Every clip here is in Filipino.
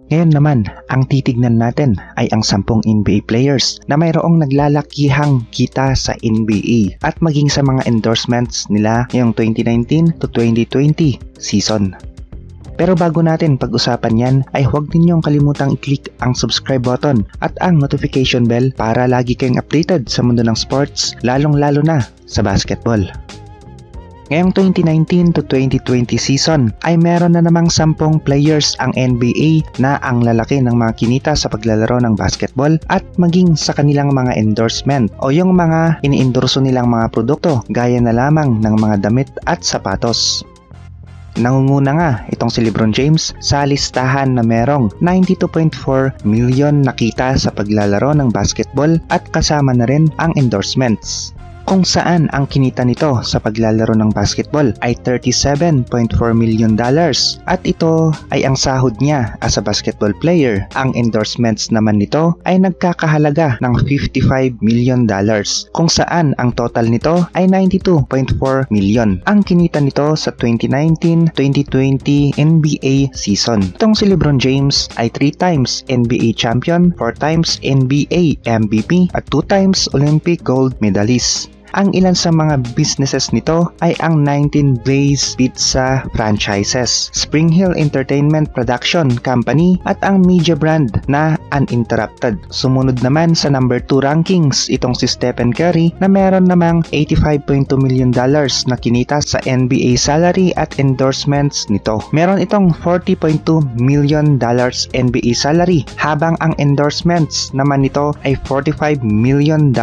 Ngayon naman, ang titignan natin ay ang 10 NBA players na mayroong naglalakihang kita sa NBA at maging sa mga endorsements nila ngayong 2019 to 2020 season. Pero bago natin pag-usapan yan ay huwag ninyong kalimutang i-click ang subscribe button at ang notification bell para lagi kayong updated sa mundo ng sports, lalong-lalo na sa basketball. Ngayong 2019 to 2020 season ay meron na namang 10 players ang NBA na ang lalaki ng mga kinita sa paglalaro ng basketball at maging sa kanilang mga endorsement o yung mga iniendorso nilang mga produkto gaya na lamang ng mga damit at sapatos. Nangunguna nga itong si LeBron James sa listahan na merong 92.4 million nakita sa paglalaro ng basketball at kasama na rin ang endorsements. Kung saan ang kinita nito sa paglalaro ng basketball ay $37.4 million at ito ay ang sahod niya as a basketball player. Ang endorsements naman nito ay nagkakahalaga ng $55 million kung saan ang total nito ay $92.4 million. Ang kinita nito sa 2019-2020 NBA season. Itong si LeBron James ay 3 times NBA champion, 4 times NBA MVP at 2 times Olympic gold medalist. Ang ilan sa mga businesses nito ay ang 19 Blaze Pizza franchises, Spring Hill Entertainment Production Company at ang media brand na Uninterrupted. Sumunod naman sa number 2 rankings itong si Stephen Curry na meron namang $85.2 million na kinita sa NBA salary at endorsements nito. Meron itong $40.2 million NBA salary habang ang endorsements naman nito ay $45 million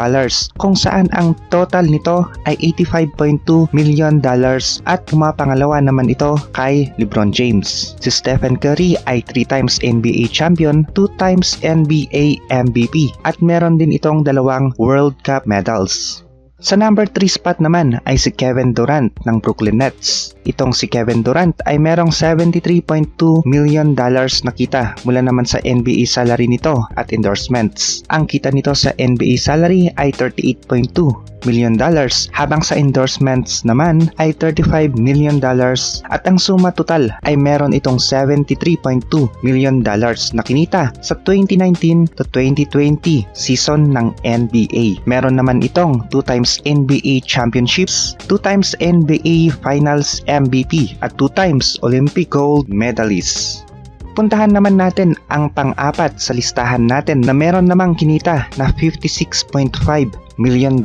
kung saan ang total nito ay $85.2 million at pumapangalawa naman ito kay LeBron James. Si Stephen Curry ay 3 times NBA champion, 2 times NBA MVP at meron din itong 2 World Cup medals. Sa number 3 spot naman ay si Kevin Durant ng Brooklyn Nets. Itong si Kevin Durant ay merong $73.2 million na kita mula naman sa NBA salary nito at endorsements. Ang kita nito sa NBA salary ay $38.2 million habang sa endorsements naman ay $35 million at ang suma total ay meron itong $73.2 million na kinita sa 2019 to 2020 season ng NBA. Meron naman itong 2 times NBA championships, 2 times NBA finals MVP at 2 times Olympic gold medalist. Puntahan naman natin ang pang-apat sa listahan natin na meron namang kinita na $56.5 million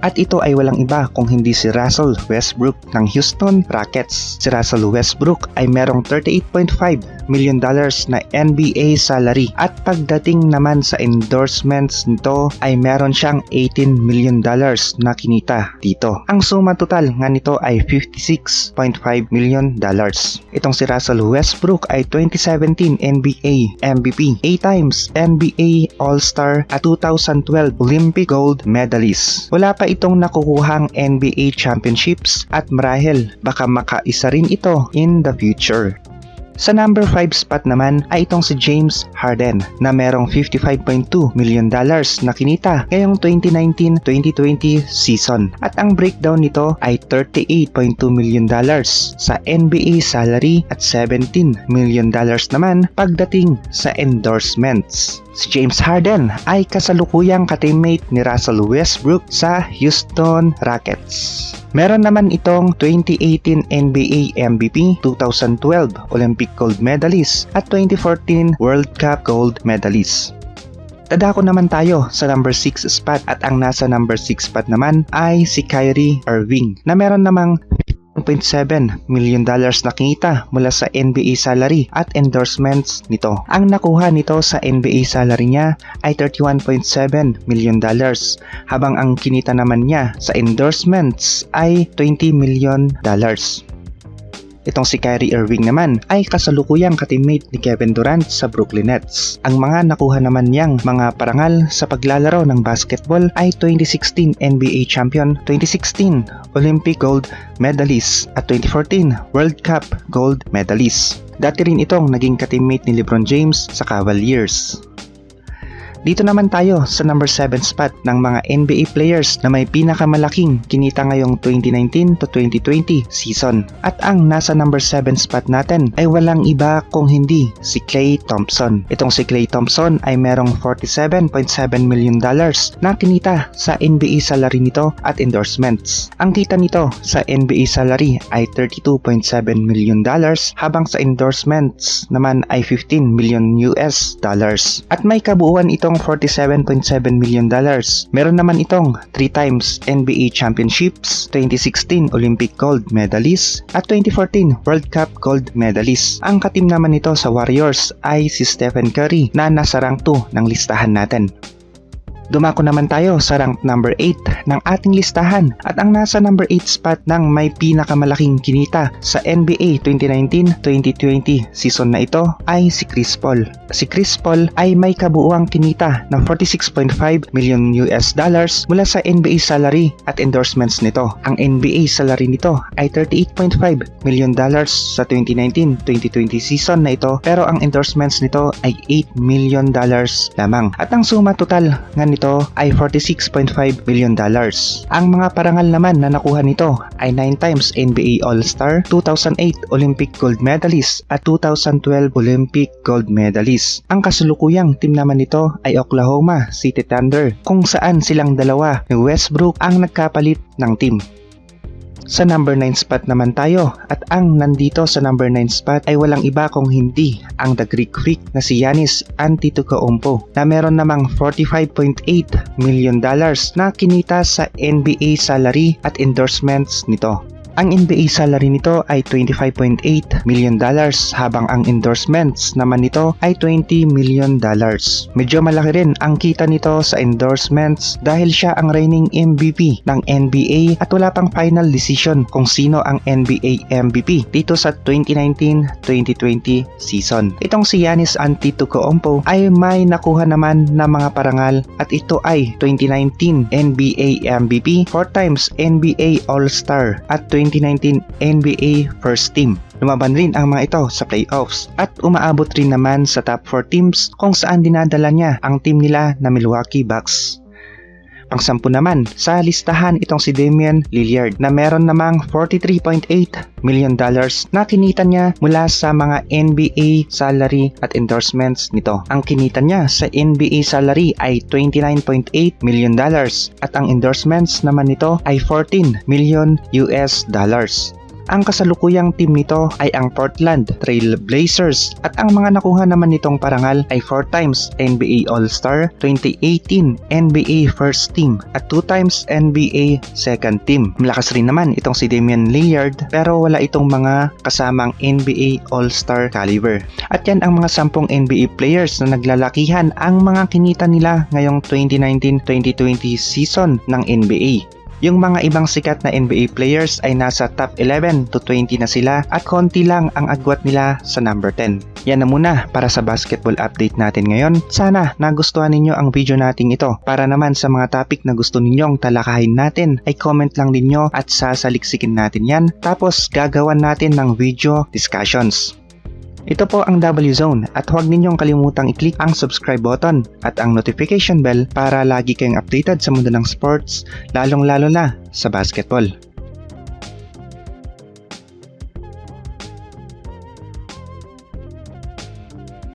at ito ay walang iba kung hindi si Russell Westbrook ng Houston Rockets. Si Russell Westbrook ay merong $38.5 million na NBA salary at pagdating naman sa endorsements nito ay meron siyang $18 million na kinita dito. Ang suma total nga nito ay $56.5 million. Itong si Russell Westbrook ay 2017 NBA MVP, 8 times NBA All-Star at 2012 Olympic gold medalist. Wala pa itong nakukuhang NBA championships at marahil baka makaisa rin ito in the future. Sa number 5 spot naman ay itong si James Harden na merong $55.2 million na kinita ngayong 2019-2020 season at ang breakdown nito ay $38.2 million sa NBA salary at $17 million naman pagdating sa endorsements. Si James Harden ay kasalukuyang ka-teammate ni Russell Westbrook sa Houston Rockets. Meron naman itong 2018 NBA MVP, 2012 Olympic gold medalist at 2014 World Cup gold medalist. Dadako naman tayo sa number 6 spot at ang nasa number 6 spot naman ay si Kyrie Irving na meron namang $1.7 million na kinita mula sa NBA salary at endorsements nito. Ang nakuha nito sa NBA salary niya ay $31.7 million habang ang kinita naman niya sa endorsements ay $20 million. Itong si Kyrie Irving naman ay kasalukuyang ka-teammate ni Kevin Durant sa Brooklyn Nets. Ang mga nakuha naman niyang mga parangal sa paglalaro ng basketball ay 2016 NBA champion, 2016 Olympic gold medalist at 2014 World Cup gold medalist. Dati rin itong naging ka-teammate ni LeBron James sa Cavaliers. Dito naman tayo sa number 7 spot ng mga NBA players na may pinakamalaking kinita ngayong 2019 to 2020 season. At ang nasa number 7 spot natin ay walang iba kung hindi si Klay Thompson. Itong si Klay Thompson ay merong $47.7 million na kinita sa NBA salary nito at endorsements. Ang kita nito sa NBA salary ay $32.7 million habang sa endorsements naman ay $15 million. At may kabuuan itong $47.7 million. Meron naman itong 3 times NBA Championships, 2016 Olympic gold medalist at 2014 World Cup gold medalist. Ang katim naman nito sa Warriors ay si Stephen Curry na nasa rank 2 ng listahan natin. Dumako naman tayo sa rank number 8 ng ating listahan at ang nasa number 8 spot ng may pinakamalaking kinita sa NBA 2019-2020 season na ito ay si Chris Paul. Si Chris Paul ay may kabuuang kinita ng $46.5 million mula sa NBA salary at endorsements nito. Ang NBA salary nito ay $38.5 million sa 2019-2020 season na ito pero ang endorsements nito ay $8 million lamang. At ang suma total nga nito ay $46.5 million. Ang mga parangal naman na nakuha nito ay 9 times NBA All-Star, 2008 Olympic gold medalist at 2012 Olympic gold medalist. Ang kasulukuyang team naman nito ay Oklahoma City Thunder kung saan silang dalawa ni Westbrook ang nagkapalit ng team. Sa number 9 spot naman tayo at ang nandito sa number 9 spot ay walang iba kung hindi ang The Greek Freak na si Giannis Antetokounmpo na meron namang $45.8 million na kinita sa NBA salary at endorsements nito. Ang NBA salary nito ay $25.8 million habang ang endorsements naman nito ay $20 million. Medyo malaki rin ang kita nito sa endorsements dahil siya ang reigning MVP ng NBA at wala pang final decision kung sino ang NBA MVP dito sa 2019-2020 season. Itong si Giannis Antetokounmpo ay may nakuha naman na mga parangal at ito ay 2019 NBA MVP, 4 times NBA All-Star at 2019 NBA First Team. Lumaban rin ang mga ito sa playoffs at umaabot rin naman sa top 4 teams kung saan dinadala niya ang team nila na Milwaukee Bucks. Pang-10 naman sa listahan itong si Damian Lillard na meron namang $43.8 million na kinita niya mula sa mga NBA salary at endorsements nito. Ang kinita niya sa NBA salary ay $29.8 million at ang endorsements naman nito ay $14 million. Ang kasalukuyang team nito ay ang Portland Trail Blazers at ang mga nakuha naman nitong parangal ay 4 times NBA All-Star, 2018 NBA First Team at 2 times NBA Second Team. Malakas rin naman itong si Damian Lillard pero wala itong mga kasamang NBA All-Star caliber. At yan ang mga 10 NBA players na naglalakihan ang mga kinita nila ngayong 2019-2020 season ng NBA. Yung mga ibang sikat na NBA players ay nasa top 11 to 20 na sila at konti lang ang agwat nila sa number 10. Yan na muna para sa basketball update natin ngayon. Sana nagustuhan ninyo ang video nating ito. Para naman sa mga topic na gusto ninyong talakayin natin ay comment lang ninyo at sasaliksikin natin yan. Tapos gagawan natin ng video discussions. Ito po ang W Zone at huwag ninyong kalimutang i-click ang subscribe button at ang notification bell para lagi kayong updated sa mundo ng sports, lalong-lalo na sa basketball.